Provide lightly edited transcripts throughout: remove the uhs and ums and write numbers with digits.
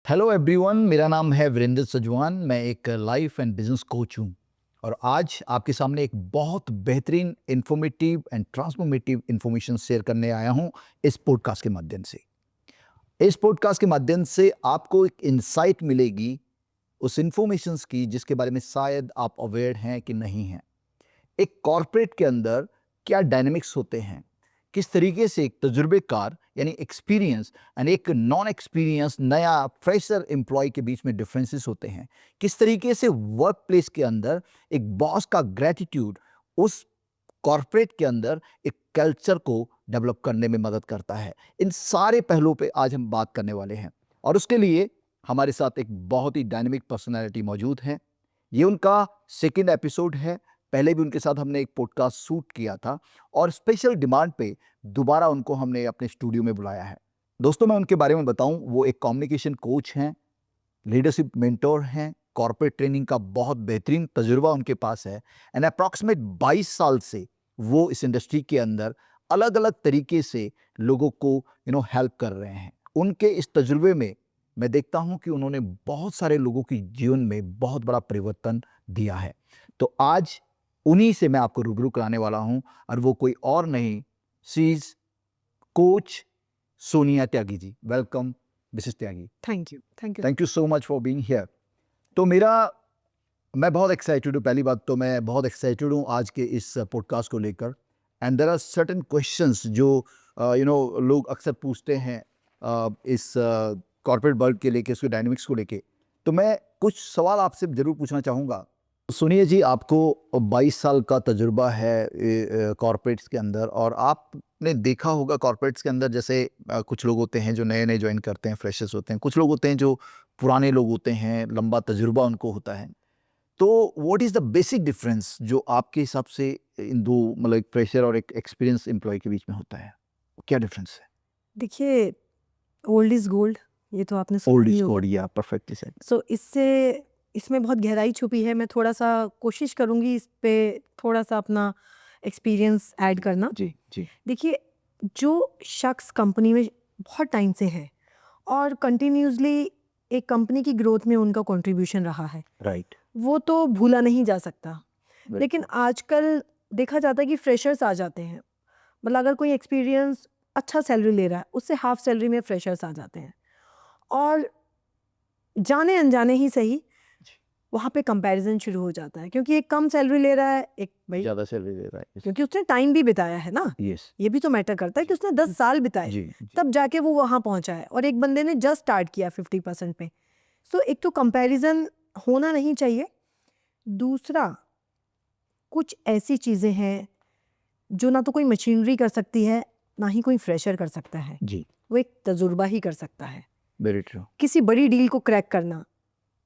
Hello everyone, मेरा नाम है वीरेंद्र सजवान। मैं एक लाइफ एंड बिजनेस कोच हूँ और आज आपके सामने एक बहुत बेहतरीन informative and transformative information share करने आया हूँ इस पॉडकास्ट के माध्यम से। इस पॉडकास्ट के माध्यम से आपको एक इंसाइट मिलेगी उस इंफॉर्मेशंस की जिसके बारे में शायद आप अवेयर हैं कि नहीं हैं। एक कॉर्पोरेट के अंदर क्या डायनामिक्स होते हैं, किस तरीके से एक तजुर्बेकार यानी एक्सपीरियंस एंड एक नॉन एक्सपीरियंस नया फ्रेशर एम्प्लॉय के बीच में डिफरेंसेस होते हैं, किस तरीके से वर्क प्लेस के अंदर एक बॉस का ग्रेटिट्यूड उस कॉर्पोरेट के अंदर एक कल्चर को डेवलप करने में मदद करता है। इन सारे पहलुओं पे आज हम बात करने वाले हैं और उसके लिए हमारे साथ एक बहुत ही डायनेमिक पर्सनालिटी मौजूद है। ये उनका सेकेंड एपिसोड है। पहले भी उनके साथ हमने एक पॉडकास्ट शूट किया था और स्पेशल डिमांड पे दोबारा उनको हमने अपने स्टूडियो में बुलाया है। दोस्तों, मैं उनके बारे में बताऊं, वो एक कम्युनिकेशन कोच हैं, लीडरशिप मेंटोर हैं, कॉर्पोरेट ट्रेनिंग का बहुत बेहतरीन तजुर्बा उनके पास है एंड अप्रॉक्सीमेट 22 साल से वो इस इंडस्ट्री के अंदर अलग अलग तरीके से लोगों को हेल्प कर रहे हैं। उनके इस तजुर्बे में मैं देखता हूं कि उन्होंने बहुत सारे लोगों के जीवन में बहुत बड़ा परिवर्तन दिया है। तो आज उन्हीं से मैं आपको रूबरू कराने वाला हूं और वो कोई और नहीं, she is coach Sonia Tyagi ji. Welcome Mrs Tyagi. Thank you thank you so much for being here. तो मैं बहुत एक्साइटेड हूँ। पहली बात तो मैं बहुत एक्साइटेड हूँ आज के इस पॉडकास्ट को लेकर and there are certain questions जो लोग अक्सर पूछते हैं इस कॉर्पोरेट वर्ल्ड के लेके, उसके डायनामिक्स को लेके। तो मैं कुछ सवाल आपसे ज़रूर पूछना चाहूँगा। सुनिए जी, आपको 22 साल का तजुर्बा है कॉर्पोरेट्स के अंदर और आपने देखा होगा कॉर्पोरेट्स के अंदर जैसे कुछ लोग होते हैं जो नए नए ज्वाइन करते हैं, फ्रेशर्स होते हैं, कुछ लोग होते हैं जो पुराने लोग होते हैं, लंबा तजुर्बा उनको होता है। तो what is the basic difference जो आपके हिसाब से इन दो, मतलब एक फ्रेशर और एक एक्सपीरियंस एम्प्लॉय के बीच में होता है? क्या डिफरेंस है? देखिए, ओल्ड इज गोल्ड, ये तो आपने सुना ओल्ड ही इज होगा। गोल्ड, या परफेक्टली सेड। सो इसमें बहुत गहराई छुपी है। मैं थोड़ा सा कोशिश करूंगी इस पे थोड़ा सा अपना एक्सपीरियंस ऐड करना। जी जी। देखिए, जो शख्स कंपनी में बहुत टाइम से है और कंटिन्यूसली एक कंपनी की ग्रोथ में उनका कंट्रीब्यूशन रहा है, राइट। वो तो भूला नहीं जा सकता। लेकिन आजकल देखा जाता है कि फ्रेशर्स आ जाते हैं। मतलब अगर कोई एक्सपीरियंस अच्छा सैलरी ले रहा है, उससे हाफ सैलरी में फ्रेशर्स आ जाते हैं और जाने अनजाने ही सही वहाँ पे कंपैरिजन शुरू हो जाता है, क्योंकि एक कम सैलरी ले रहा है, एक भाई ज़्यादा सैलरी दे रहा है। क्योंकि उसने टाइम भी बिताया है ना। यस। ये भी तो मैटर करता है कि उसने 10 साल बिताए, जी जी। तब जाके वो वहाँ पहुँचा है, और एक बंदे ने जस्ट स्टार्ट किया 50% पे। सो एक तो कंपैरिजन होना नहीं चाहिए। दूसरा, कुछ ऐसी चीज़ें हैं जो ना तो कोई मशीनरी कर सकती है, ना ही कोई फ्रेशर कर सकता है। जी। वो एक तजुर्बा ही कर सकता है। Very true. किसी बड़ी डील को क्रैक करना,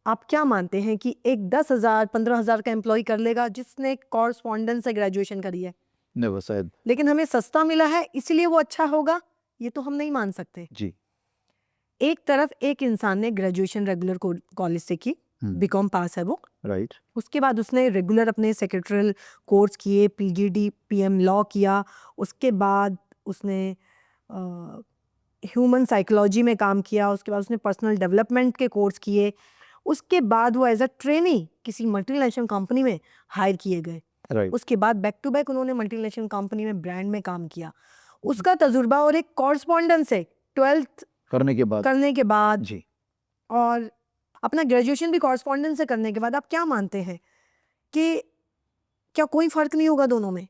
आप क्या मानते हैं कि एक 10,000 15,000 का एम्प्लॉय कर लेगा जिसने कॉरस्पॉन्डेंस से ग्रेजुएशन करी है? नेवर शायद। लेकिन हमें सस्ता मिला है इसलिए वो अच्छा होगा, ये तो हम नहीं मान सकते। जी। एक तरफ एक इंसान ने ग्रेजुएशन रेगुलर कॉलेज से की, बीकॉम पास है वो, राइट। उसके बाद उसने रेगुलर अपने सेक्रेटरियल कोर्स किए, पीजीडी पीएम लॉ किया, उसके बाद उसने ह्यूमन साइकोलॉजी में काम किया, उसके बाद उसने पर्सनल डेवलपमेंट के कोर्स किए, उसके बाद वो एज अ ट्रेनी किसी मल्टीनेशनल कंपनी में हायर किए गए। राइट। उसके बाद बैक टू बैक उन्होंने मल्टीनेशनल कंपनी में ब्रांड में काम किया। उसका तजुर्बा और एक कॉरस्पॉन्डेंस से 12th करने के बाद जी। और अपना ग्रेजुएशन भी कॉरस्पॉन्डेंस से करने के बाद, आप क्या मानते हैं कि क्या कोई फर्क नहीं होगा दोनों में?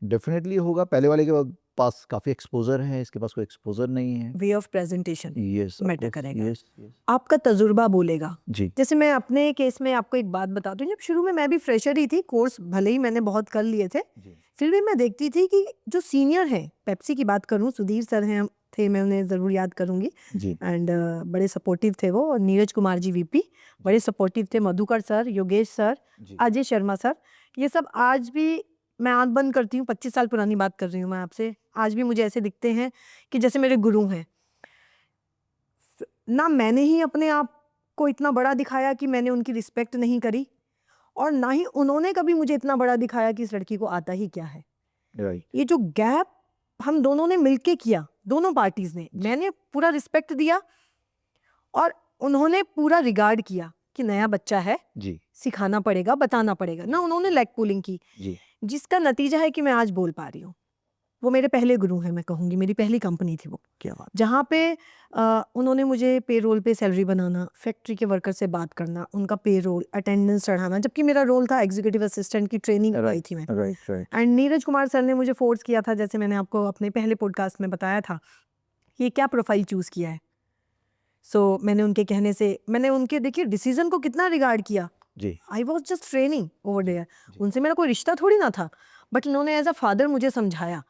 डेफिनेटली होगा। पहले वाले के पास काफ़ी एक्सपोजर है, इसके पास कोई एक्सपोजर नहीं है। Way of presentation yes matter करेगा। Yes yes. आपका तजुर्बा बोलेगा। जी जैसे मैं अपने केस में आपको एक बात बताती हूँ, जब शुरू में मैं भी फ्रेशर ही थी, कोर्स भले ही मैंने बहुत कर लिए थे, जी। फिर भी मैं देखती थी कि जो सीनियर हैं, पेप्सी की बात करूँ, सुधीर सर हैं थे, मैं उन्हें ज़रूर याद करूँगी। जी। एंड बड़े सपोर्टिव थे वो, और नीरज कुमार जी वीपी बड़े सपोर्टिव थे, मधुकर सर, योगेश सर, जी। अजय शर्मा सर, ये सब आज भी, मैं आंख बंद करती हूँ, 25 साल पुरानी बात कर रही हूँ मैं आपसे, आज भी मुझे ऐसे दिखते हैं कि जैसे मेरे गुरु हैं। ना मैंने ही अपने आप को इतना बड़ा दिखाया कि मैंने उनकी रिस्पेक्ट नहीं करी, और ना ही उन्होंने कभी मुझे इतना बड़ा दिखाया कि इस लड़की को आता ही क्या है। राइट। ये जो गैप हम दोनों ने मिलके किया, दोनों पार्टीज ने, मैंने पूरा रिस्पेक्ट दिया और उन्होंने पूरा रिगार्ड किया कि नया बच्चा है, जी सिखाना पड़ेगा, बताना पड़ेगा ना। उन्होंने लेग पुलिंग की, जी जिसका नतीजा है कि मैं आज बोल पा रही हूँ। वो मेरे पहले गुरु हैं, मैं कहूँगी मेरी पहली कंपनी थी वो, क्या बात जहाँ पे उन्होंने मुझे पेरोल पे सैलरी बनाना, फैक्ट्री के वर्कर से बात करना, उनका पेरोल, अटेंडेंस चढ़ाना, जबकि मेरा रोल था एग्जीक्यूटिव असिस्टेंट की ट्रेनिंग करवाई थी मैं। Right right and Neeraj Kumar sir ने मुझे फोर्स किया था, जैसे मैंने आपको अपने पहले पॉडकास्ट में बताया था, ये क्या प्रोफाइल चूज़ किया है। सो मैंने उनके कहने से, मैंने उनके देखिए डिसीजन को कितना रिगार्ड किया। जी I was just training over there, जी। उनसे मेरा कोई रिश्ता थोड़ी ना था, बट उन्होंने एज अ फादर मुझे समझाया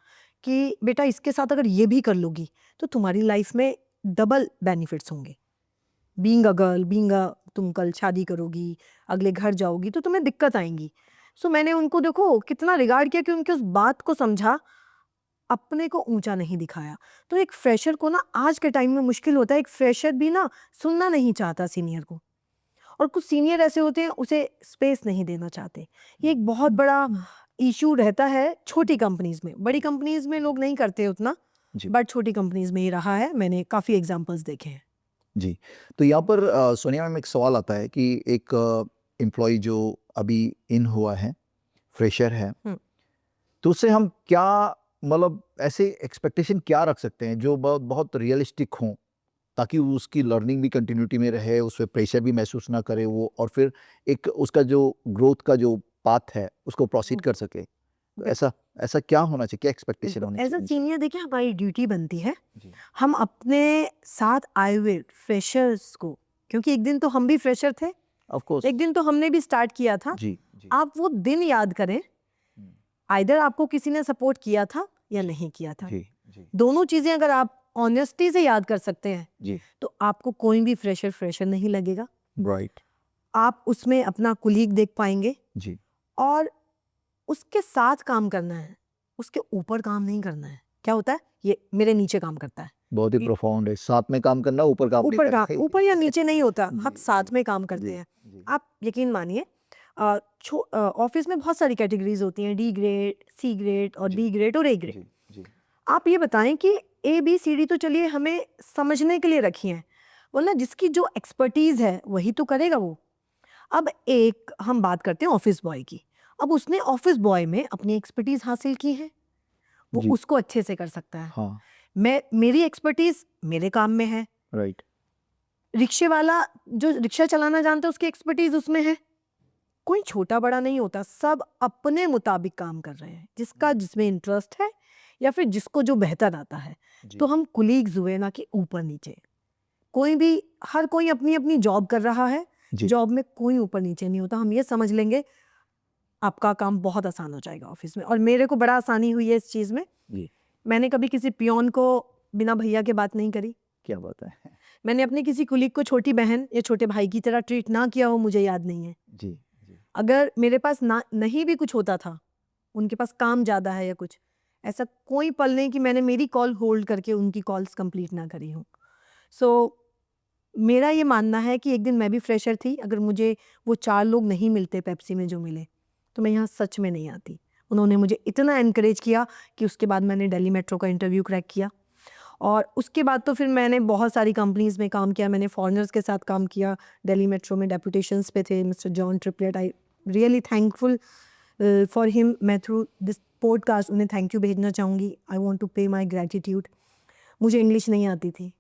कि बेटा इसके साथ अगर ये भी कर लोगी तो तुम्हारी लाइफ में डबल बेनिफिट्स होंगे। बीइंग अ गर्ल, तुम कल शादी करोगी, अगले घर जाओगी तो तुम्हें दिक्कत आएंगी। सो मैंने उनको देखो कितना रिगार्ड किया कि उनकी उस बात को समझा, अपने को ऊंचा नहीं दिखाया। तो एक फ्रेशर को ना आज के टाइम में मुश्किल होता है, एक फ्रेशर भी ना सुनना नहीं चाहता सीनियर को, और कुछ सीनियर ऐसे होते हैं उसे स्पेस नहीं देना चाहते। ये एक बहुत बड़ा इशू रहता है छोटी कंपनीज में। बड़ी कंपनीज में लोग नहीं करते उतना, जी बट छोटी कंपनीज में ये रहा है, मैंने काफ़ी एग्जांपल्स देखे हैं। जी। तो यहाँ पर सोनिया मैम एक सवाल आता है कि एक एम्प्लॉय जो अभी इन हुआ है, फ्रेशर है, हम्म। तो उससे हम क्या मतलब ऐसे एक्सपेक्टेशन क्या रख सकते हैं जो बहुत बहुत रियलिस्टिक हों, ताकि वो उसकी लर्निंग भी कंटिन्यूटी में रहे, उस पे प्रेशर भी महसूस ना करे वो, और फिर एक उसका जो ग्रोथ का जो पाथ है उसको प्रोसीड कर सके। तो ऐसा ऐसा क्या होना चाहिए, क्या एक्सपेक्टेशन होनी एज अ चाहिए? सीनियर देखिए हमारी ड्यूटी बनती है, जी हम अपने साथ आए हुए फ्रेशर्स को, क्योंकि एक दिन तो हम भी फ्रेशर थे, ऑफ कोर्स। एक दिन तो हमने भी स्टार्ट किया था, जी जी आप वो दिन याद करें, हम्म, आइदर आपको किसी ने सपोर्ट किया था या जी नहीं किया था। जी जी दोनों चीज़ें अगर आप ऑनेस्टी से याद कर सकते हैं जी तो आपको कोई भी फ्रेशर फ्रेशर नहीं लगेगा। राइट आप उसमें अपना कुलीग देख पाएंगे, जी और उसके साथ काम करना है, उसके ऊपर काम नहीं करना है। क्या होता है, ये मेरे नीचे काम करता है, बहुत ही ये प्रोफाउंड है, साथ में काम करना, ऊपर काम नहीं ऊपर करना काम, ऊपर या नीचे नहीं होता, हम जी साथ में काम जी करते हैं। जी आप यकीन मानिए, ऑफिस में बहुत सारी कैटेगरीज होती हैं, डी ग्रेड, सी ग्रेड और जी बी ग्रेड और ए ग्रेड। जी जी आप ये बताएं कि ए बी सी डी तो चलिए हमें समझने के लिए रखी हैं, वरना जिसकी जो एक्सपर्टीज है वही तो करेगा वो। अब एक हम बात करते हैं ऑफिस बॉय की, अब उसने ऑफिस बॉय में अपनी एक्सपर्टीज हासिल की है, वो जी उसको अच्छे से कर सकता है। हाँ मेरी एक्सपर्टीज मेरे काम में है, राइट रिक्शे वाला जो रिक्शा चलाना जानता है उसकी एक्सपर्टीज उसमें है। कोई छोटा बड़ा नहीं होता, सब अपने मुताबिक काम कर रहे हैं, जिसका जिसमें इंटरेस्ट है या फिर जिसको जो बेहतर आता है। जी तो हम कुलीग्स हुए, ना कि ऊपर नीचे। कोई भी, हर कोई अपनी अपनी जॉब कर रहा है, जी जॉब में कोई ऊपर नीचे नहीं होता। हम ये समझ लेंगे, आपका काम बहुत आसान हो जाएगा ऑफिस में। और मेरे को बड़ा आसानी हुई है इस चीज़ में। जी मैंने कभी किसी पियोन को बिना भैया के बात नहीं करी, क्या बात है। मैंने अपने किसी कुलीग को छोटी बहन या छोटे भाई की तरह ट्रीट ना किया हो, मुझे याद नहीं है। जी जी अगर मेरे पास ना नहीं भी कुछ होता था, उनके पास काम ज़्यादा है या कुछ, ऐसा कोई पल नहीं कि मैंने मेरी कॉल होल्ड करके उनकी कॉल्स कंप्लीट ना करी हूँ। सो मेरा ये मानना है कि एक दिन मैं भी फ्रेशर थी, अगर मुझे वो 4 लोग नहीं मिलते पेप्सी में जो मिले, तो मैं यहाँ सच में नहीं आती। उन्होंने मुझे इतना एनकरेज किया कि उसके बाद मैंने दिल्ली मेट्रो का इंटरव्यू क्रैक किया, और उसके बाद तो फिर मैंने बहुत सारी कंपनीज़ में काम किया। मैंने फॉरेनर्स के साथ काम किया, दिल्ली मेट्रो में डेपुटेशंस पे थे mister John triplet. I really thankful for him. मैं थ्रू दिस पॉडकास्ट उन्हें थैंक यू भेजना चाहूँगी। आई वॉन्ट टू पे माई ग्रैटिट्यूड। मुझे इंग्लिश नहीं आती थी,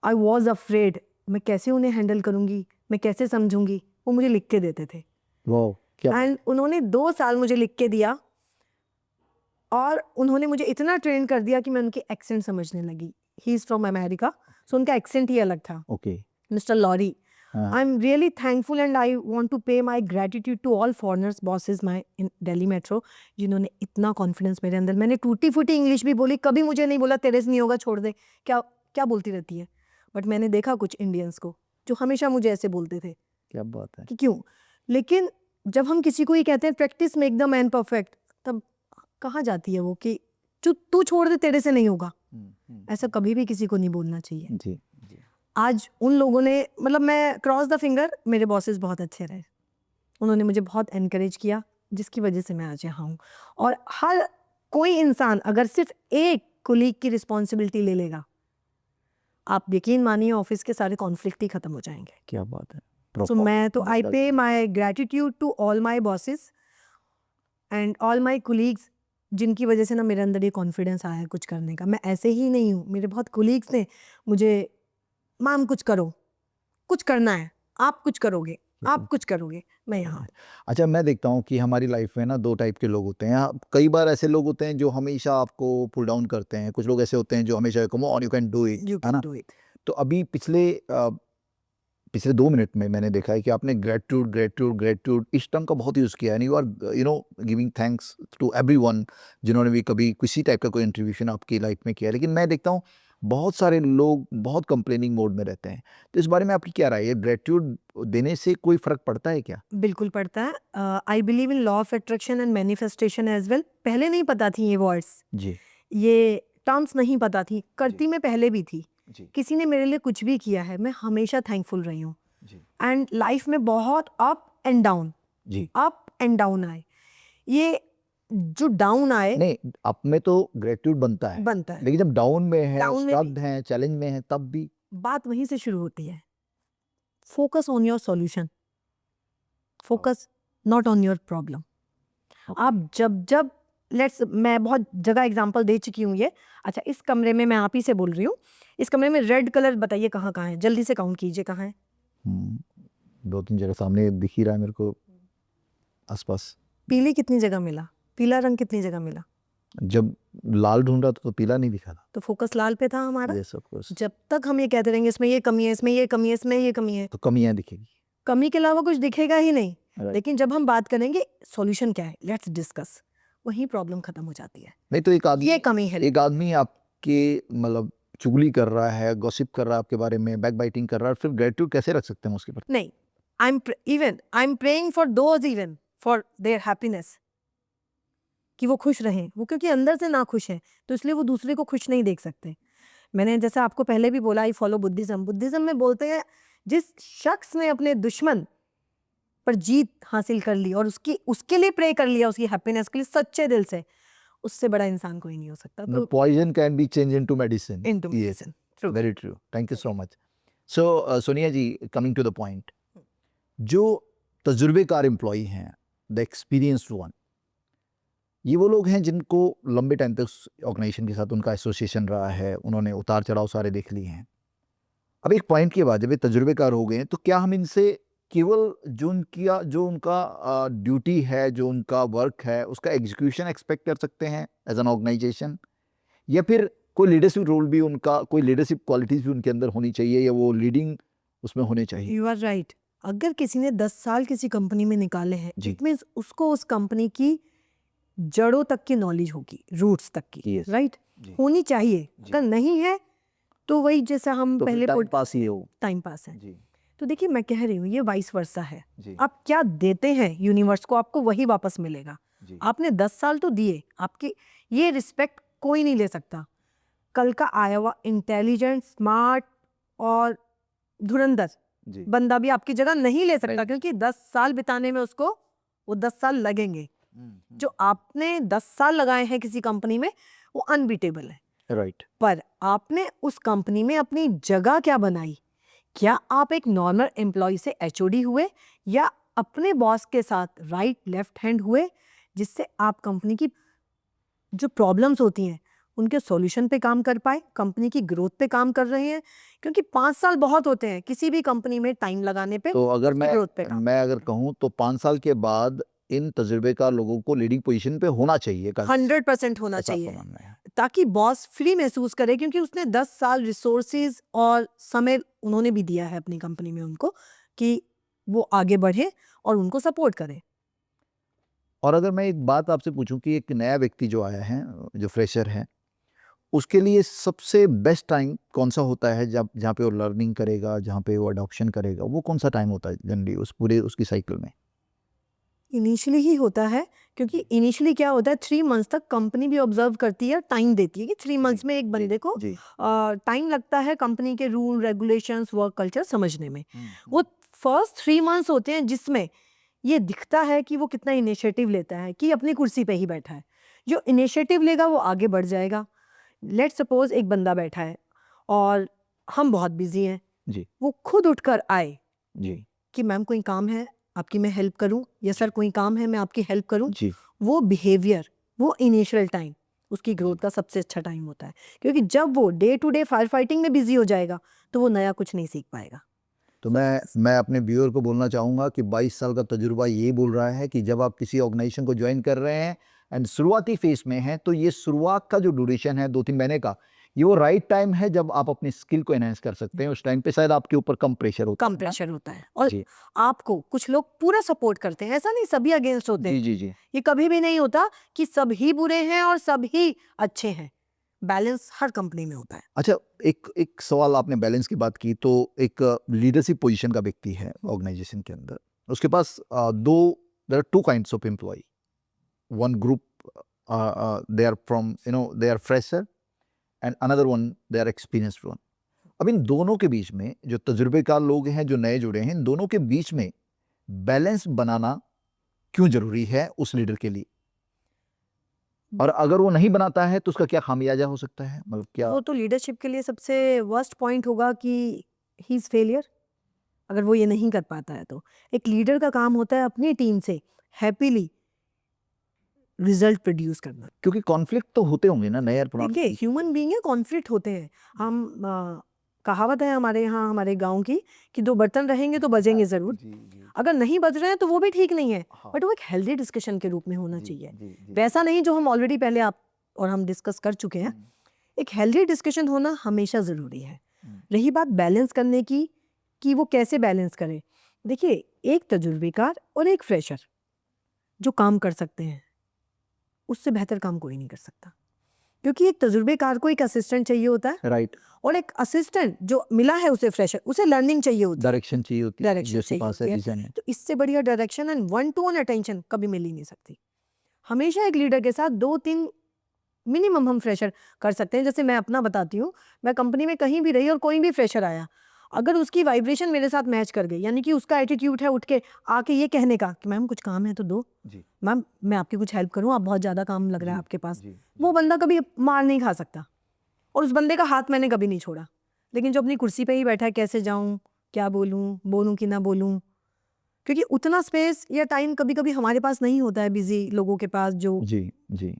आई वॉज अफ्रेड, मैं कैसे उन्हें हैंडल करूँगी, मैं कैसे समझूंगी। वो मुझे लिख के देते थे, वाह क्या एंड उन्होंने 2 साल मुझे लिख के दिया, और उन्होंने मुझे इतना ट्रेन कर दिया कि मैं उनकी एक्सेंट समझने लगी। He is from America, so उनका एक्सेंट ही अलग था। ओके मिस्टर लॉरी, हाँ I am really thankful and I want to pay my gratitude to all foreigners bosses my in Delhi metro, जिन्होंने इतना कॉन्फिडेंस मेरे अंदर। मैंने टूटी फूटी इंग्लिश भी बोली, कभी मुझे नहीं बोला तेरे से नहीं होगा, छोड़ दे, क्या क्या बोलती रहती है। बट मैंने देखा कुछ इंडियंस को जो हमेशा मुझे ऐसे बोलते थे क्या बात है। कि क्यों। लेकिन जब हम किसी को ये कहते हैं practice make the man perfect, तब कहाँ जाती है वो कि जो तू छोड़ दे तेरे से नहीं होगा। ऐसा कभी भी किसी को नहीं बोलना चाहिए। जी जी आज उन लोगों ने, मतलब मैं क्रॉस द फिंगर, मेरे बॉसेस बहुत अच्छे रहे, उन्होंने मुझे बहुत एनकरेज किया, जिसकी वजह से मैं आज यहाँ हूँ। और हर कोई इंसान अगर सिर्फ एक कुलीग की रिस्पॉन्सिबिलिटी ले लेगा, आप यकीन मानिए ऑफिस के सारे कॉन्फ्लिक्ट ही खत्म हो जाएंगे। क्या बात है। सो Proper. मैं तो आई मतलब- pay my gratitude to all my bosses and all my colleagues, जिनकी वजह से ना मेरे अंदर ये कॉन्फिडेंस आया है कुछ करने का। मैं ऐसे ही नहीं हूँ, मेरे बहुत कुलीग्स ने मुझे, मैम कुछ करो, कुछ करना है, आप कुछ करोगे, आप कुछ करोगे, मैं यहाँ हूँ। अच्छा, मैं देखता हूँ कि हमारी लाइफ में ना दो टाइप के लोग होते हैं। कई बार ऐसे लोग होते हैं जो हमेशा आपको पुल डाउन करते हैं, कुछ लोग ऐसे होते हैं जो हमेशा come on you can do it, you है कैन ना। Do it. तो अभी पिछले 2 मिनट में मैंने देखा है कि आपने ग्रेटिट्यूड ग्रेटिट्यूड ग्रेटिट्यूड इस टर्म का बहुत यूज़ किया है। You are giving thanks to everyone जिन्होंने भी कभी किसी टाइप का कोई इंट्रीब्यूशन आपकी लाइफ में किया है। लेकिन मैं देखता हूँ बहुत सारे लोग बहुत कंप्लेनिंग मोड में रहते हैं। तो इस बारे में आपकी क्या राय है? ग्रेटिट्यूड देने से कोई फ़र्क पड़ता है क्या? बिल्कुल पड़ता है। I believe in law of attraction and manifestation as well. पहले नहीं पता थी ये वर्ड्स, जी ये टर्म्स नहीं पता थी, करती मैं पहले भी थी। जी किसी ने मेरे लिए कुछ भी किया है, मैं हमेशा थैंकफुल रही हूँ। जी एंड लाइफ में बहुत अप एंड डाउन आए। ये जो डाउन आए नहीं, आप में तो ग्रेटिट्यूड बनता है, बनता है, लेकिन जब डाउन में है, डाउन में स्ट्रगल्ड है, चैलेंज में है, तब भी बात वहीं से शुरू होती है। Focus on your solution, focus not on your problem. आप जब जब मैं बहुत जगह एग्जांपल दे चुकी हूँ ये। अच्छा, इस कमरे में मैं आप ही से बोल रही हूँ, इस कमरे में रेड कलर बताइए कहाँ कहाँ है, जल्दी से काउंट कीजिए कहाँ है। 2-3 जगह सामने दिख ही रहा है मेरे को आसपास। पीली कितनी जगह मिला, पीला रंग कितनी जगह मिला? जब लाल ढूंढा तो पीला नहीं दिखा था। तो फोकस लाल पे था हमारा। Yes of course. जब तक हम ये कहते रहेंगे इसमें ये कमी है, इसमें ये कमी है, इसमें ये कमी है, तो कमियां दिखेगी। कमी के अलावा कुछ दिखेगा ही नहीं। Right. लेकिन जब हम बात करेंगे सॉल्यूशन क्या है, लेट्स डिस्कस, वही प्रॉब्लम खत्म हो जाती है। नहीं तो ये कमी है। एक आदमी आपके मतलब चुगली कर रहा है, गॉसिप कर रहा है आपके बारे में, बैक बाइटिंग कर रहा है, फिर ग्रेटिट्यूड कैसे रख सकते हैं उसके प्रति? नहीं, I am praying for those, even for their happiness, कि वो खुश रहें। वो क्योंकि अंदर से ना खुश हैं, तो इसलिए वो दूसरे को खुश नहीं देख सकते। मैंने जैसा आपको पहले भी बोला, आई फॉलो बुद्धिज्म। बुद्धिज्म में बोलते हैं जिस शख्स ने अपने दुश्मन पर जीत हासिल कर ली और उसके लिए प्रे कर लिया, उसकी हैप्पीनेस के लिए सच्चे दिल से, उससे बड़ा इंसान कोई नहीं हो सकता। तो poison can be change into medicine. Into medicine, true, very true. Thank you so much. So Sonia ji, coming to the point, जो तजुर्बेकार एम्प्लॉई हैं, द एक्सपीरियंस्ड वन, ये वो लोग हैं जिनको लंबे टाइम तक ऑर्गेनाइजेशन के साथ उनका एसोसिएशन रहा है, उन्होंने उतार चढ़ाव सारे देख लिए हैं। अब एक पॉइंट के बाद जब ये तजुर्बेकार हो गए हैं, तो क्या हम इनसे केवल जो उनका ड्यूटी है, जो उनका वर्क है, उसका एग्जीक्यूशन एक्सपेक्ट कर सकते हैं एज एन ऑर्गेनाइजेशन, या फिर कोई लीडरशिप रोल भी उनका, कोई लीडरशिप क्वालिटीज भी उनके अंदर होनी चाहिए, या वो लीडिंग उसमें होने चाहिए? You are right. अगर किसी ने 10 साल किसी कंपनी में निकाले हैं, जी। इट मीन्स उसको उस कंपनी की जड़ों तक की नॉलेज होगी, रूट्स तक की, Yes. राइट, जी। होनी चाहिए। जी। अगर नहीं है तो वही जैसा हम तो पहले टाइम पास ही हो। टाइम पास है। जी तो देखिए, मैं कह रही हूँ ये वाइस वर्सा है। जी आप क्या देते हैं यूनिवर्स को, आपको वही वापस मिलेगा। जी आपने 10 साल तो दिए, आपकी ये रिस्पेक्ट कोई नहीं ले सकता। कल का आया हुआ इंटेलिजेंट, स्मार्ट और धुरंधर जी बंदा भी आपकी जगह नहीं ले सकता, Right. क्योंकि 10 साल बिताने में उसको वो 10 साल लगेंगे। जो आपने 10 साल लगाए हैं किसी कंपनी में, वो अनबीटेबल है। राइट। पर आपने उस कंपनी में अपनी जगह क्या बनाई? क्या आप एक नॉर्मल एम्प्लॉय से एचओडी हुए, या अपने बॉस के साथ राइट लेफ्ट हैंड हुए, जिससे आप कंपनी की जो प्रॉब्लम्स होती हैं उनके सॉल्यूशन पे काम कर पाए, कंपनी की ग्रोथ पे काम कर रहे हैं? क्योंकि 5 साल बहुत होते हैं किसी भी कंपनी में टाइम लगाने पे, तो अगर उसकी ग्रोथ पे काम। मैं अगर कहूँ तो 5 साल के बाद इन तजुर्बेकार लोगों को लीडिंग पोजीशन पे होना चाहिए, 100% होना ऐसा आपका चाहिए, मानना है? ताकि बॉस फ्री महसूस करे, क्योंकि उसने 10 साल रिसोर्सेज और समय उन्होंने भी दिया है अपनी कंपनी में उनको, कि वो आगे बढ़े और उनको सपोर्ट करे। और अगर मैं एक बात आपसे पूछूं कि एक नया व्यक्ति जो आया है, जो फ्रेशर है, उसके लिए सबसे बेस्ट टाइम कौन सा होता है, जब जहाँ पे वो लर्निंग करेगा, जहाँ पे वो अडॉप्शन करेगा, वो कौन सा टाइम होता है जनरली उस पूरे उसकी साइकिल में? इनिशियली ही होता है, क्योंकि इनिशियली क्या होता है, 3 मंथ्स तक कंपनी भी ऑब्जर्व करती है, टाइम देती है कि 3 मंथ्स में एक बंदे को जी टाइम लगता है कंपनी के रूल रेगुलेशंस, वर्क कल्चर समझने में। वो फर्स्ट 3 मंथ्स होते हैं जिसमें ये दिखता है कि वो कितना इनिशिएटिव लेता है, कि अपनी कुर्सी पे ही बैठा है। जो इनिशिएटिव लेगा वो आगे बढ़ जाएगा। लेट्स सपोज एक बंदा बैठा है और हम बहुत बिजी हैं, जी वो खुद उठकर आए जी कि मैम कोई काम है आपकी मैं हेल्प करूं, या सर कोई काम है मैं आपकी हेल्प करूं, जी वो बिहेवियर, वो इनिशियल टाइम उसकी ग्रोथ का सबसे अच्छा टाइम होता है। क्योंकि जब वो day to day fire fighting में बिजी हो जाएगा तो वो नया कुछ नहीं सीख पाएगा। तो मैं अपने व्यूअर को बोलना चाहूँगा कि 22 साल का तजुर्बा ये बोल रहा है कि जब आप किसी ऑर्गेनाइजेशन को ज्वाइन कर रहे हैं एंड शुरुआती फेज में हैं, तो ये शुरुआत का जो ड्यूरेशन है 2-3 महीने का, ये वो राइट टाइम है जब आप अपनी स्किल को एनहांस कर सकते हैं। उस टाइम पे शायद आपके ऊपर कम प्रेशर होता कम है ना? प्रेशर होता है और जी आपको कुछ लोग पूरा सपोर्ट करते हैं, ऐसा नहीं सभी अगेंस्ट होते जी हैं। जी जी ये कभी भी नहीं होता कि सब ही बुरे हैं और सब ही अच्छे हैं। बैलेंस हर कंपनी में होता है। अच्छा, एक एक सवाल, आपने बैलेंस की बात की, तो एक लीडरशिप पोजीशन का व्यक्ति है ऑर्गेनाइजेशन के अंदर, उसके पास दो, there are two kinds of employee, one group they are from they are fresher and another one they are experienced one. अब इन दोनों के बीच में जो तजुर्बेकार लोग हैं, जो नए जुड़े हैं, इन दोनों के बीच में बैलेंस बनाना क्यों जरूरी है उस लीडर के लिए, और अगर वो नहीं बनाता है तो उसका क्या खामियाजा हो सकता है, मतलब क्या? वो तो लीडरशिप के लिए सबसे वर्स्ट पॉइंट होगा कि ही इज फेलियर। अगर वो ये नहीं कर पाता है तो एक लीडर का काम होता है अपनी टीम से हैप्पीली रिजल्ट प्रोड्यूस करना। क्योंकि कॉन्फ्लिक्ट तो होते होंगे ना, नए और पुराने देखिए बीच में। ह्यूमन बीइंग है, कॉन्फ्लिक्ट होते हैं। हम कहावत है हमारे यहाँ हमारे गांव की कि दो बर्तन रहेंगे तो बजेंगे जरूर। जी जी अगर नहीं बज रहे हैं तो वो भी ठीक नहीं है, हाँ बट वो एक हेल्दी डिस्कशन के रूप में होना जी चाहिए। जी जी वैसा नहीं जो हम ऑलरेडी पहले आप और हम डिस्कस कर चुके हैं। एक हेल्दी डिस्कशन होना हमेशा ज़रूरी है। रही बात बैलेंस करने की कि वो कैसे बैलेंस करे, देखिए एक तजुर्बेकार और एक फ्रेशर जो काम कर सकते हैं उससे बेहतर काम कोई नहीं कर सकता। क्योंकि एक तजुर्बेकार को एक असिस्टेंट चाहिए होता है राइट, और एक असिस्टेंट जो मिला है उसे फ्रेशर, उसे लर्निंग चाहिए होती है, डायरेक्शन चाहिए होती है डायरेक्शन जिसके चाहिए पास है होती है। विजन है। तो इससे बढ़िया direction and one two one attention कभी मिल ही नहीं सकती। हमेशा एक लीडर के साथ 2-3 मिनिमम हम फ्रेशर कर सकते हैं। जैसे मैं अपना बताती हूँ, मैं कंपनी में कहीं भी रही और कोई भी फ्रेशर आया, अगर उसकी वाइब्रेशन मेरे साथ मैच कर गई, यानी कि उसका एटीट्यूड है उठ के आके ये कहने का कि मैम कुछ काम है तो दो, जी मैम मैं आपकी कुछ हेल्प करूँ, आप बहुत ज़्यादा काम लग रहा है जी आपके पास, जी वो बंदा कभी मार नहीं खा सकता। और उस बंदे का हाथ मैंने कभी नहीं छोड़ा। लेकिन जो अपनी कुर्सी पे ही बैठा है, कैसे जाऊँ, क्या बोलूँ, बोलूँ कि ना बोलूँ, क्योंकि उतना स्पेस या टाइम कभी कभी हमारे पास नहीं होता है, बिजी लोगों के पास जो जी जी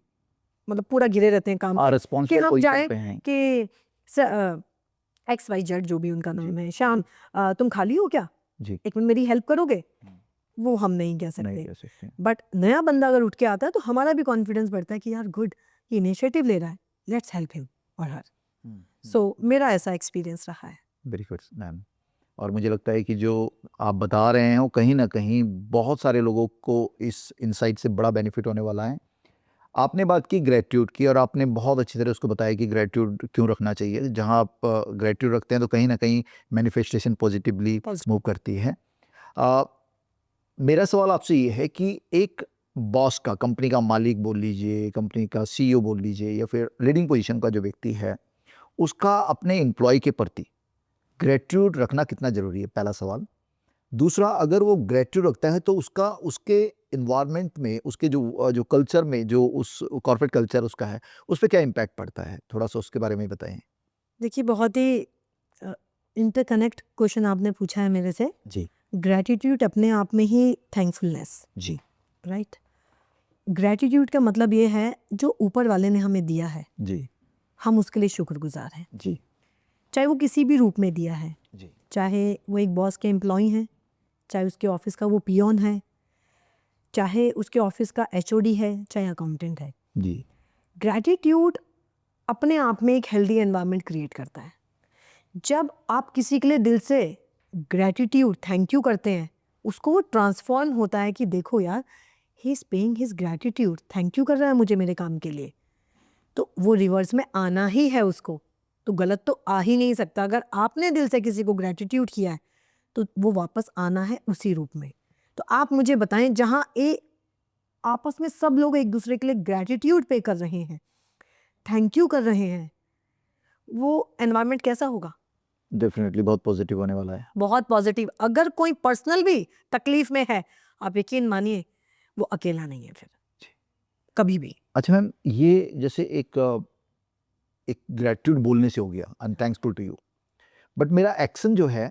मतलब पूरा घिरे रहते हैं काम पे, कि रिस्पॉन्सिबल हम पोजीशन जाएं पे हैं। कि एक्स वाई जेड जो भी उनका नाम है, श्याम तुम खाली हो क्या, जी एक मिनट मेरी हेल्प करोगे, वो हम नहीं कह नहीं सकते। कह सकते। बट नया बंदा अगर उठ के आता है तो हमारा भी कॉन्फिडेंस बढ़ता है कि यार गुड, ये इनिशिएटिव ले रहा है, लेट्स हेल्प हिम और हर। सो मेरा ऐसा एक्सपीरियंस रहा है। Very good ma'am. और मुझे लगता है कि जो आप बता रहे हैं वो कहीं ना कहीं बहुत सारे लोगों को इस इंसाइट से बड़ा बेनिफिट होने वाला है। आपने बात की ग्रेटिट्यूड की, और आपने बहुत अच्छी तरह उसको बताया कि ग्रेटिट्यूड क्यों रखना चाहिए। जहाँ आप ग्रेटिट्यूड रखते हैं तो कहीं ना कहीं मैनिफेस्टेशन पॉजिटिवली मूव करती है। अ, मेरा सवाल आपसे ये है कि एक बॉस का, कंपनी का मालिक बोल लीजिए, कंपनी का सीईओ बोल लीजिए, या फिर लीडिंग पोजीशन का जो व्यक्ति है, उसका अपने एम्प्लॉय के प्रति ग्रेटिट्यूड रखना कितना ज़रूरी है, पहला सवाल। दूसरा, अगर वो ग्रेटिट्यूड रखता है तो उसका उसके इन्वायरमेंट में, उसके जो कल्चर में, जो उस कॉर्पोरेट कल्चर उसका है, उस पे क्या इम्पैक्ट पड़ता है? थोड़ा-सा उसके बारे में बताएँ। देखिए बहुत ही इंटरकनेक्ट क्वेश्चन आपने पूछा है मेरे से। जी, ग्रैटिट्यूड अपने आप में ही थैंकफुलनेस, जी, राइट। ग्रैटिट्यूड का मतलब ये है जो ऊपर वाले ने हमें दिया है जी, हम उसके लिए शुक्रगुजार हैं, जी, चाहे वो किसी भी रूप में दिया है। जी, चाहे वो एक बॉस के एम्प्लॉय हैं, चाहे उसके ऑफिस का वो पियोन है, चाहे उसके ऑफिस का एचओडी है, चाहे अकाउंटेंट है। जी, ग्रैटिट्यूड अपने आप में एक हेल्दी एनवायरनमेंट क्रिएट करता है। जब आप किसी के लिए दिल से ग्रैटिट्यूड थैंक यू करते हैं, उसको वो ट्रांसफॉर्म होता है कि देखो यार, he is paying his gratitude, thank you कर रहा है मुझे मेरे काम के लिए, तो वो रिवर्स में आना ही है उसको, तो गलत तो आ ही नहीं सकता। अगर आपने दिल से किसी को ग्रैटिट्यूड किया है तो वो वापस आना है उसी रूप में। तो आप मुझे बताएं, जहाँ आपस में सब लोग एक दूसरे के लिए ग्रैटिट्यूड पे कर रहे हैं, थैंक यू कर रहे हैं, वो एनवायरनमेंट कैसा होगा? डेफिनिटली बहुत पॉजिटिव होने वाला है। बहुत पॉजिटिव। अगर कोई पर्सनल भी तकलीफ में है, आप यकीन मानिए वो अकेला नहीं है फिर कभी भी। अच्छा मैम, ये जैसे एक ग्रैटिट्यूड बोलने से हो गया, I am thankful to you, but मेरा एक्शन जो है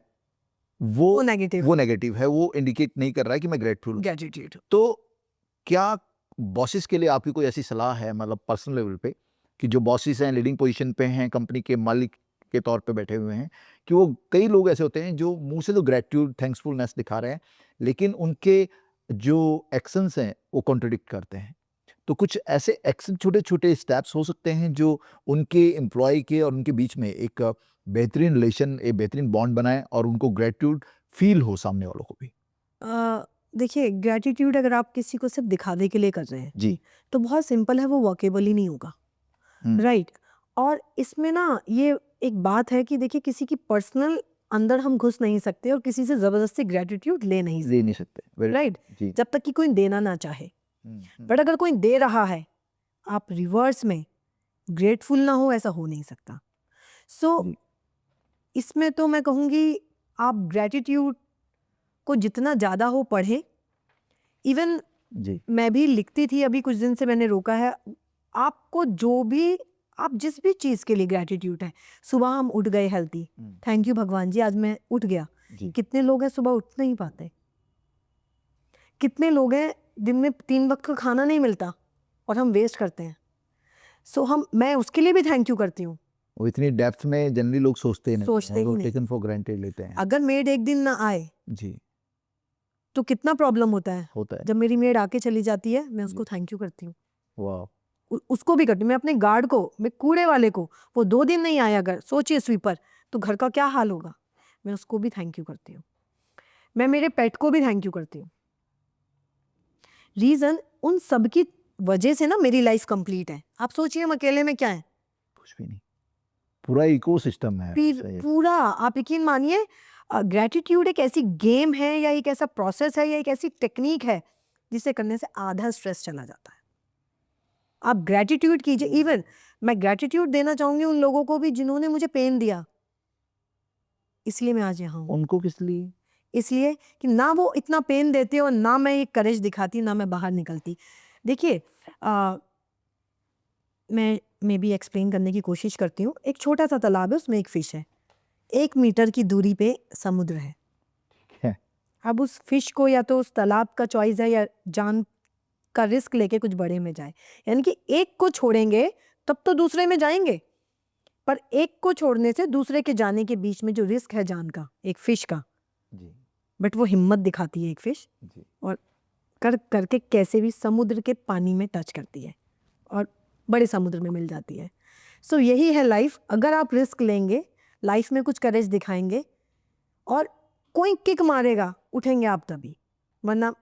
वो वो नेगेटिव नेगेटिव है, वो इंडिकेट नहीं कर रहा है कि मैं ग्रेटफुल हूँ। ग्रेटिट्यूड। तो क्या बॉसेस के लिए आपकी कोई ऐसी सलाह है, मतलब पर्सनल लेवल पे, कि जो बॉसेस हैं, लीडिंग पोजीशन पे हैं, कंपनी के मालिक के तौर पे बैठे हुए हैं, कि वो कई लोग ऐसे होते हैं जो मुंह से तो ग्रेटिट्यूड थैंक्सफुलनेस दिखा रहे हैं, लेकिन उनके जो एक्शंस हैं वो कॉन्ट्रडिक्ट करते हैं। तो कुछ ऐसे एक्शन, छोटे छोटे स्टेप्स हो सकते हैं जो उनके एम्प्लॉय के और उनके बीच में एक बेहतरीन रिलेशन, एक बेहतरीन बॉन्ड बनाए और उनको ग्रेटिट्यूड फील हो सामने वालों को भी। देखिए, ग्रेटिट्यूड अगर आप किसी को सिर्फ दिखावे के लिए कर रहे हैं जी। तो बहुत सिंपल है, वो वर्केबल ही नहीं होगा। हम्म, राइट। और इसमें ना ये एक बात है कि देखिए, किसी की पर्सनल अंदर हम घुस नहीं सकते और किसी से ज़बरदस्ती ग्रेटिट्यूड ले नहीं सकते। ले नहीं सकते। Very right. true, जी। जब तक कि कोई देना ना चाहे। हम्म, बट अगर कोई दे रहा है, आप रिवर्स में ग्रेटफुल ना हो, ऐसा हो नहीं सकता। सो जी। इसमें तो मैं कहूँगी, आप ग्रेटिट्यूड को जितना ज़्यादा हो पढ़ें। इवन जी। मैं भी लिखती थी, अभी कुछ दिन से मैंने रोका है। आपको जो भी, आप जिस भी चीज़ के लिए ग्रेटिट्यूड है, सुबह हम उठ गए हेल्थी, थैंक यू भगवान जी आज मैं उठ गया। जी। कितने लोग हैं सुबह उठ नहीं पाते? कितने लोग हैं दिन में 3 वक्त का खाना नहीं मिलता और हम वेस्ट करते हैं। सो मैं उसके लिए भी थैंक यू करती हूँ। वो इतनी डेप्थ में जनरली लोग सोचते नहीं सोचते हैं, ही वो नहीं। टेकन फॉर ग्रांटेड लेते हैं। अगर मेड एक दिन ना आए जी। तो कितना प्रॉब्लम होता है। होता है। जब मेरी मेड आके चली जाती है, मैं उसको जी। थैंक यू करती हूँ। वाह। उसको भी करती हूँ। मैं अपने गार्ड को, मैं कूड़े वाले को, वो 2 दिन नहीं आया अगर, सोचिए स्वीपर, तो घर का क्या हाल होगा। मैं उसको भी थैंक यू करती हूँ। मैं मेरे पेट को भी थैंक यू करती हूँ। रीज़न, उन सब की वजह से ना मेरी लाइफ कंप्लीट है। आप सोचिए हम अकेले में क्या है। कुछ भी नहीं, पूरा इकोसिस्टम है। फिर सही है। पूरा, आप यकीन मानिए, ग्रेटिट्यूड एक ऐसी गेम है या एक ऐसा प्रोसेस है या एक ऐसी टेक्निक है जिसे करने से आधा स्ट्रेस चला जाता है। आप ग्रेटिट्यूड कीजिए। इवन मैं ग्रेटिट्यूड देना चाहूंगी उन लोगों को भी जिन्होंने मुझे पेन दिया। इसलिए मैं आज यहाँ हूँ। उनको किस लिए? इसलिए कि ना वो इतना पेन देते और ना मैं एक करेज दिखाती, ना मैं बाहर निकलती। देखिए, मैं भी एक्सप्लेन करने की कोशिश करती हूँ। एक छोटा सा तालाब है, उसमें एक फिश है। 1 मीटर की दूरी पे समुद्र है। है। अब उस फिश को या तो उस तालाब का चॉइस है या जान का रिस्क लेके कुछ बड़े में जाए। यानी कि एक को छोड़ेंगे तब तो दूसरे में जाएंगे, पर एक को छोड़ने से दूसरे के जाने के बीच में जो रिस्क है जान का, एक फिश का, जी। बट वो हिम्मत दिखाती है एक फिश, जी। और करके कैसे भी समुद्र के पानी में टच करती है और बड़े समुद्र में मिल जाती है। सो यही है लाइफ। अगर आप रिस्क लेंगे, लाइफ में कुछ करेज दिखाएंगे, और कोई किक मारेगा, उठेंगे आप तभी, वरना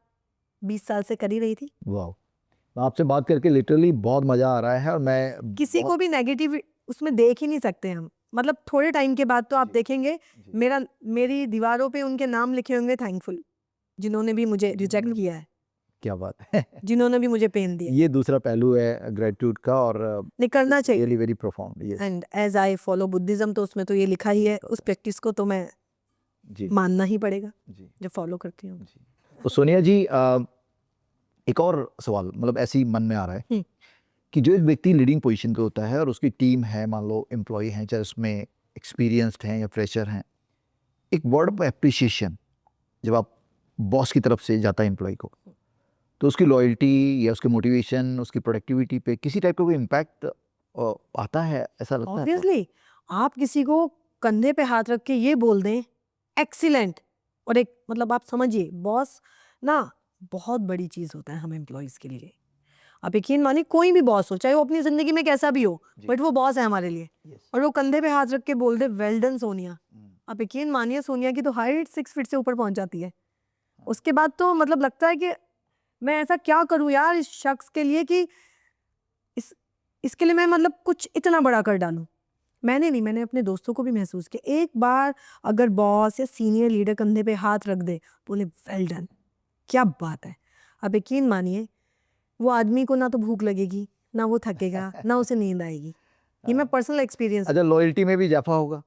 20 साल से कर ही रही थी। वाह, आपसे बात करके लिटरली बहुत मजा आ रहा है और मैं किसी को भी नेगेटिव उसमें देख ही नहीं सकते हम। मतलब थोड़े टाइम के बाद तो आप देखेंगे मेरी दीवारों पे उनके नाम लिखे होंगे थैंकफुल, जिन्होंने भी मुझे रिजेक्ट किया है, क्या बात है। जिन्होंने भी मुझे पेन दिया। ये दूसरा पहलू है ग्रेटिट्यूड का, और नहीं, करना चाहिए। Really very profound. Yes. And as I follow Buddhism, तो उसमें तो ये लिखा ही है, उस प्रैक्टिस को तो मैं जी। मानना ही पड़ेगा जी। जो फॉलो करती हूँ। जी। तो सोनिया जी, एक और सवाल मतलब ऐसे ही मन में आ रहा है कि जो एक व्यक्ति लीडिंग पोजीशन पे होता है और उसकी टीम है, मान लो एम्प्लॉय हैं, चाहे उसमें एक्सपीरियंस्ड हैं या फ्रेशर हैं, एक वर्ड ऑफ एप्रिसिएशन जब आप बॉस की तरफ से जाता है एम्प्लॉय को, तो उसकी लॉयल्टी या उसके मोटिवेशन, उसकी प्रोडक्टिविटी पे किसी टाइप का कोई इम्पैक्ट आता है, ऐसा लगता है आपको? ऑब्वियसली, आप किसी को कंधे पे हाथ रख के ये बोल दें एक्सीलेंट, और एक मतलब आप समझिए, बॉस ना बहुत बड़ी चीज होता है हम एम्प्लॉयज के लिए। आप यकीन मानिए, कोई भी बॉस हो, चाहे वो अपनी जिंदगी में कैसा भी हो, जी। बट वो बॉस है हमारे लिए। Yes. और वो कंधे पे हाथ रख के बोल दे वेल डन सोनिया, आप यकीन मानिए सोनिया की तो हाइट 6 फीट से ऊपर पहुंच जाती है। उसके बाद तो मतलब लगता है कि मैं ऐसा क्या करूं यार इस शख्स के लिए कि इसके लिए मैं मतलब कुछ इतना बड़ा कर डालूं। मैंने अपने दोस्तों को भी महसूस किया। एक बार अगर बॉस या सीनियर लीडर कंधे पे हाथ रख दे, बोले वेल डन, क्या बात है, अब यकीन मानिए वो आदमी को ना तो भूख लगेगी, ना वो थकेगा, ना उसे नींद आएगी। ये मैं पर्सनल एक्सपीरियंस। अच्छा, लॉयल्टी में भी इजाफा होगा?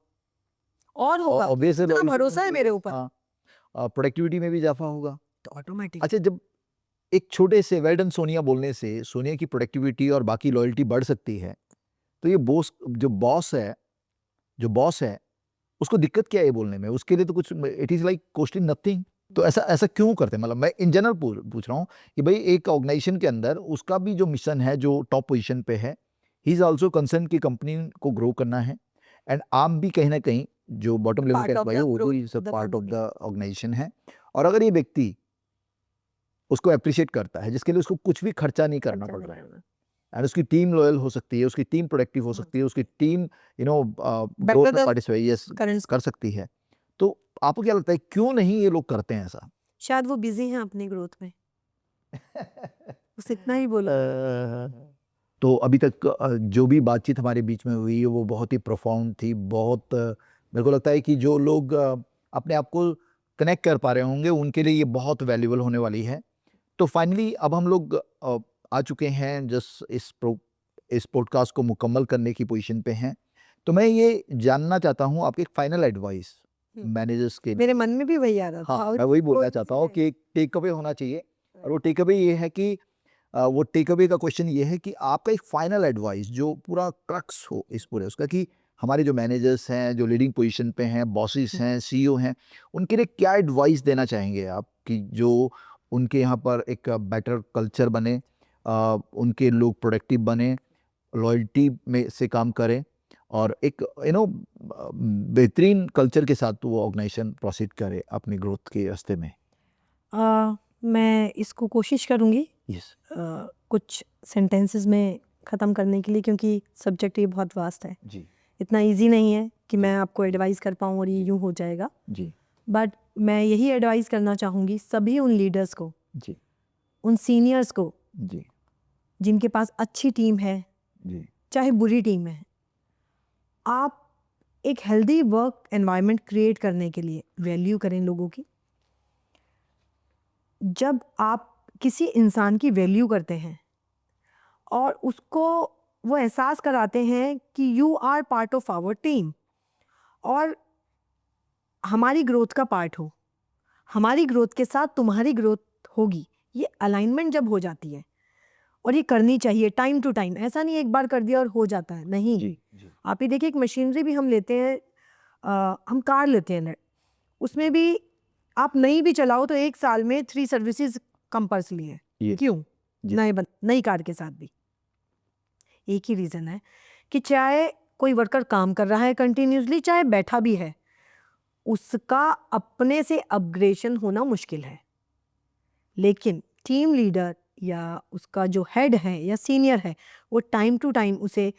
और होगा, ऑब्वियसली इतना भरोसा है मेरे ऊपर, हाँ, प्रोडक्टिविटी में भी इजाफा होगा। तो ऑटोमेटिक। अच्छा, जब एक छोटे से वेल डन सोनिया बोलने से सोनिया की प्रोडक्टिविटी और बाकी लॉयल्टी बढ़ सकती है, तो ये बॉस, जो बॉस है उसको दिक्कत क्या है बोलने में? उसके लिए तो कुछ it is like costing nothing. तो ऐसा ऐसा क्यों करते हैं? मतलब मैं इन जनरल पूछ रहा हूँ कि भाई एक ऑर्गेनाइजेशन के अंदर उसका भी जो मिशन है, जो टॉप पोजीशन पे है, ही इज़ आल्सो कंसर्न कि कंपनी को ग्रो करना है एंड आप भी कहीं न कहीं जो बॉटम लेवल का पार्ट ऑफ एम्प्लॉयी द है, वो ग्रोथ भी is a of the part of company. The organization है। और अगर ये व्यक्ति उसको एप्रिशिएट करता है, जिसके लिए उसको कुछ भी खर्चा नहीं करना खर्चा पड़ नहीं रहा है करना। एंड उसकी टीम लॉयल हो सकती है, उसकी टीम प्रोडक्टिव हो सकती है, उसकी टीम ग्रोथ बेटर में देन पार्टिसिपेट यस करंट। कर सकती है। तो आपको क्या लगता है क्यों नहीं ये लोग करते हैं ऐसा? शायद वो बिजी हैं अपनी ग्रोथ में, बस इतना ही बोलो। तो अभी तक जो भी बातचीत हमारे बीच में हुई है वो बहुत ही प्रोफाउंड थी। बहुत मेरे को लगता है कि जो लोग अपने आप को कनेक्ट कर पा रहे होंगे उनके लिए ये बहुत वैल्यूएबल होने वाली है। तो फाइनली अब हम लोग आ चुके हैं जस्ट इस पॉडकास्ट को मुकम्मल करने की पोजीशन पे हैं। तो मैं ये जानना चाहता हूँ आपकी एक फाइनल एडवाइस मैनेजर्स के लिए। मेरे मन में भी वही आ रहा था। हाँ, और मैं वही बोलना कोई चाहता बिजी हूँ है। कि एक टेक अवे होना चाहिए और वो टेक अवे ये है कि वो टेक अवे का क्वेश्चन ये है कि आपका एक फाइनल एडवाइस जो पूरा क्रक्स हो इस पूरे उसका कि हमारे जो मैनेजर्स हैं, जो लीडिंग पोजीशन पे हैं, बॉसेस हैं, सीईओ हैं, उनके लिए क्या एडवाइस देना चाहेंगे आप कि जो उनके यहाँ पर एक बेटर कल्चर बने, उनके लोग प्रोडक्टिव बने, लॉयल्टी में से काम करें और एक बेहतरीन कल्चर के साथ वो ऑर्गेनाइजेशन प्रोसीड करे अपनी ग्रोथ के रास्ते में? मैं इसको कोशिश करूँगी यस। कुछ सेंटेंसेस में ख़त्म करने के लिए, क्योंकि सब्जेक्ट ये बहुत वास्ट है। जी, इतना इजी नहीं है कि मैं आपको एडवाइस कर पाऊँ और ये यूँ हो जाएगा। जी, बट मैं यही एडवाइस करना चाहूँगी सभी उन लीडर्स को, जी, उन सीनियर्स को जी, जिनके पास अच्छी टीम है, जी, चाहे बुरी टीम है। आप एक हेल्दी वर्क एनवायरनमेंट क्रिएट करने के लिए वैल्यू करें लोगों की। जब आप किसी इंसान की वैल्यू करते हैं और उसको वो एहसास कराते हैं कि you are part of our team और हमारी ग्रोथ का पार्ट हो, हमारी ग्रोथ के साथ तुम्हारी ग्रोथ होगी, ये अलाइनमेंट जब हो जाती है और ये करनी चाहिए टाइम टू टाइम। ऐसा नहीं एक बार कर दिया और हो जाता है, नहीं। जी, जी, आप ये देखिए, एक मशीनरी भी हम लेते हैं, हम कार लेते हैं, उसमें भी आप नई भी चलाओ तो 1 साल में 3 सर्विसेज कंपल्सरी है। ये क्यों? जी, नई कार के साथ भी एक ही रीज़न है कि चाहे कोई वर्कर काम कर रहा है कंटिन्यूसली, चाहे बैठा भी है, उसका अपने से अपग्रेडेशन होना मुश्किल है। लेकिन टीम लीडर या उसका जो हेड है या सीनियर है, वो टाइम टू टाइम उसे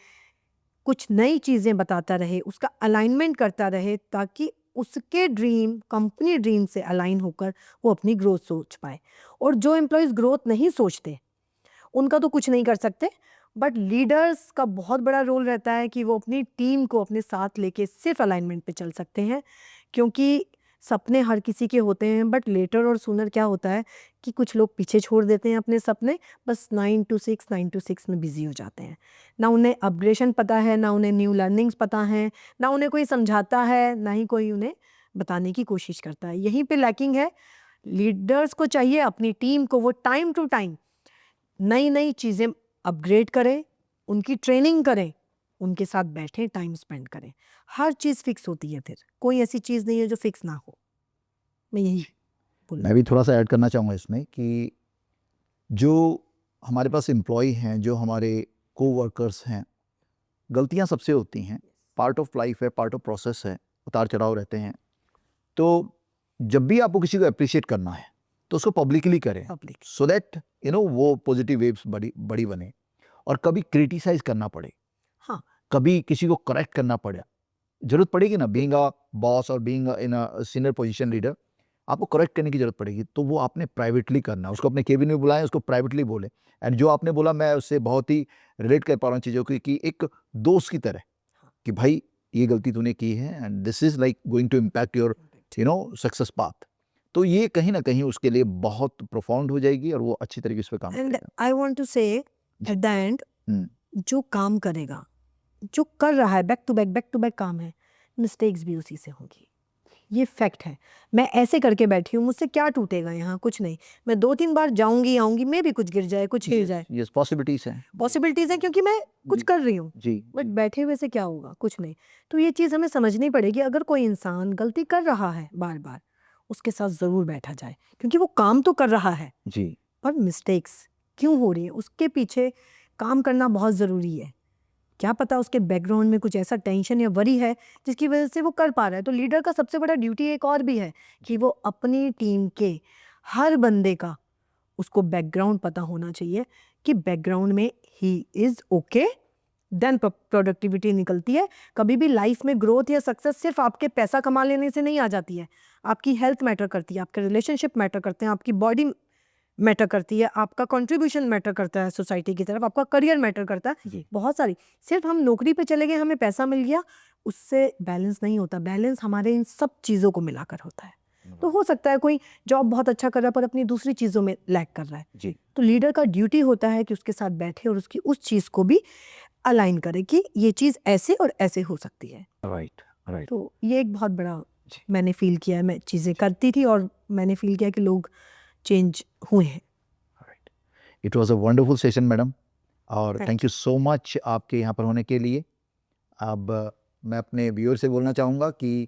कुछ नई चीज़ें बताता रहे, उसका अलाइनमेंट करता रहे, ताकि उसके ड्रीम कंपनी ड्रीम से अलाइन होकर वो अपनी ग्रोथ सोच पाए। और जो एम्प्लॉयज़ ग्रोथ नहीं सोचते, उनका तो कुछ नहीं कर सकते, बट लीडर्स का बहुत बड़ा रोल रहता है कि वो अपनी टीम को अपने साथ लेके सिर्फ अलाइनमेंट पे चल सकते हैं। क्योंकि सपने हर किसी के होते हैं, बट लेटर और सूनर क्या होता है कि कुछ लोग पीछे छोड़ देते हैं अपने सपने, बस 9 to 6 में बिजी हो जाते हैं। ना उन्हें अपग्रेडेशन पता है, ना उन्हें न्यू लर्निंग्स पता है, ना उन्हें कोई समझाता है, ना ही कोई उन्हें बताने की कोशिश करता है। यहीं पे लैकिंग है। लीडर्स को चाहिए अपनी टीम को वो टाइम टू टाइम नई नई चीज़ें अपग्रेड करें, उनकी ट्रेनिंग करें, उनके साथ बैठें, टाइम स्पेंड करें। हर चीज़ फिक्स होती है, फिर कोई ऐसी चीज़ नहीं है जो फिक्स ना हो। मैं यही बोलना। मैं भी थोड़ा-सा ऐड करना चाहूँगा इसमें कि जो हमारे पास एम्प्लॉयी हैं, जो हमारे कोवर्कर्स हैं, गलतियाँ सबसे होती हैं, पार्ट ऑफ लाइफ़ है, पार्ट ऑफ प्रोसेस है, उतार-चढ़ाव रहते हैं। तो जब भी आपको किसी को एप्रिशिएट करना है, तो उसको पब्लिकली करें, पब्लिक सो दैट वो पॉजिटिव वेव्स बड़ी बने और कभी क्रिटिसाइज़ करना पड़े, हाँ, कभी किसी को करेक्ट करना पड़े, ज़रूरत पड़ेगी ना बीइंग अ बॉस और being in a senior position leader, आपको करेक्ट करने की ज़रूरत पड़ेगी, तो वो आपने प्राइवेटली करना है। उसको अपने केबिन में बुलाएँ, उसको प्राइवेटली बोलें एंड जो आपने बोला मैं उससे बहुत ही रिलेट कर पा रहा हूँ चीज़ों की कि एक दोस्त की तरह कि भाई ये गलती तूने की है and this is like going to impact your success path. तो ये कहीं न कहीं उसके लिए बहुत प्रोफाउंड हो जाएगी और वो अच्छी तरीके से उस पे काम एंड करेगा। आई वांट टू से जी। एट द एंड, हुँ, जो काम करेगा, जो कर रहा है, बैक टू बैक काम है, मिस्टेक्स भी उसी से होंगी। ये फैक्ट है। मैं ऐसे करके बैठी हूँ, मुझसे क्या टूटेगा यहाँ, कुछ नहीं। मैं 2-3 बार जाऊँगी, आऊँगी, मे बी कुछ गिर जाए, कुछ हिल जाए। यस, पॉसिबिलिटीज़ हैं। पॉसिबिलिटीज़ हैं क्योंकि मैं कुछ जी। कर रही हूँ, जी, बट जी। बैठे हुए से क्या होगा, कुछ नहीं। तो ये चीज़ हमें समझनी पड़ेगी, अगर कोई इंसान गलती कर रहा है बार-बार, उसके साथ ज़रूर बैठा जाए, क्योंकि वो काम तो कर रहा है, जी, पर मिस्टेक्स क्यों हो रही है, उसके पीछे काम करना बहुत ज़रूरी है। क्या पता उसके बैकग्राउंड में कुछ ऐसा टेंशन या वरी है जिसकी वजह से वो कर पा रहा है। तो लीडर का सबसे बड़ा ड्यूटी एक और भी है कि वो अपनी टीम के हर बंदे का उसको बैकग्राउंड पता होना चाहिए कि बैकग्राउंड में he is okay, then productivity निकलती है। कभी भी लाइफ में ग्रोथ या सक्सेस सिर्फ आपके पैसा कमा लेने से नहीं आ जाती है। आपकी हेल्थ मैटर करती है, आपके रिलेशनशिप मैटर करते हैं, आपकी बॉडी मैटर करती है, आपका कंट्रीब्यूशन मैटर करता है सोसाइटी की तरफ, आपका करियर मैटर करता है। जी। बहुत सारी, सिर्फ हम नौकरी पे चले गए, हमें पैसा मिल गया, उससे बैलेंस नहीं होता। बैलेंस हमारे इन सब चीज़ों को मिलाकर होता है। तो हो सकता है कोई जॉब बहुत अच्छा कर रहा है पर अपनी दूसरी चीज़ों में लैग कर रहा है, जी, तो लीडर का ड्यूटी होता है कि उसके साथ बैठे और उसकी उस चीज़ को भी अलाइन करे कि ये चीज़ ऐसे और ऐसे हो सकती है। Right, right. तो ये एक बहुत बड़ा जी। मैंने फ़ील किया है। मैं चीज़ें करती थी और मैंने फ़ील किया कि लोग चेंज हुए हैं। Right. It was a wonderful session madam, और thank thank you so much आपके यहाँ पर होने के लिए। अब मैं अपने व्यूअर से बोलना चाहूँगा कि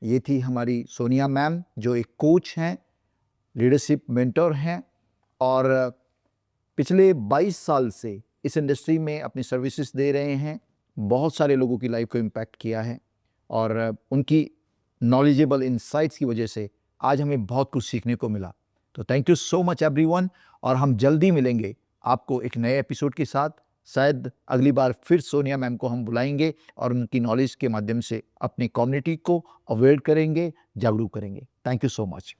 ये थी हमारी सोनिया मैम, जो एक कोच हैं, लीडरशिप मेंटर हैं, और पिछले 22 साल से इस इंडस्ट्री में अपनी सर्विसेज दे रहे हैं। बहुत सारे लोगों की लाइफ को इम्पैक्ट किया है, और उनकी नॉलेजेबल इनसाइट्स की वजह से आज हमें बहुत कुछ सीखने को मिला। तो thank you so much everyone, और हम जल्दी मिलेंगे आपको एक नए एपिसोड के साथ। शायद अगली बार फिर सोनिया मैम को हम बुलाएंगे और उनकी नॉलेज के माध्यम से अपनी कम्युनिटी को अवेयर करेंगे, जागरूक करेंगे। Thank you so much.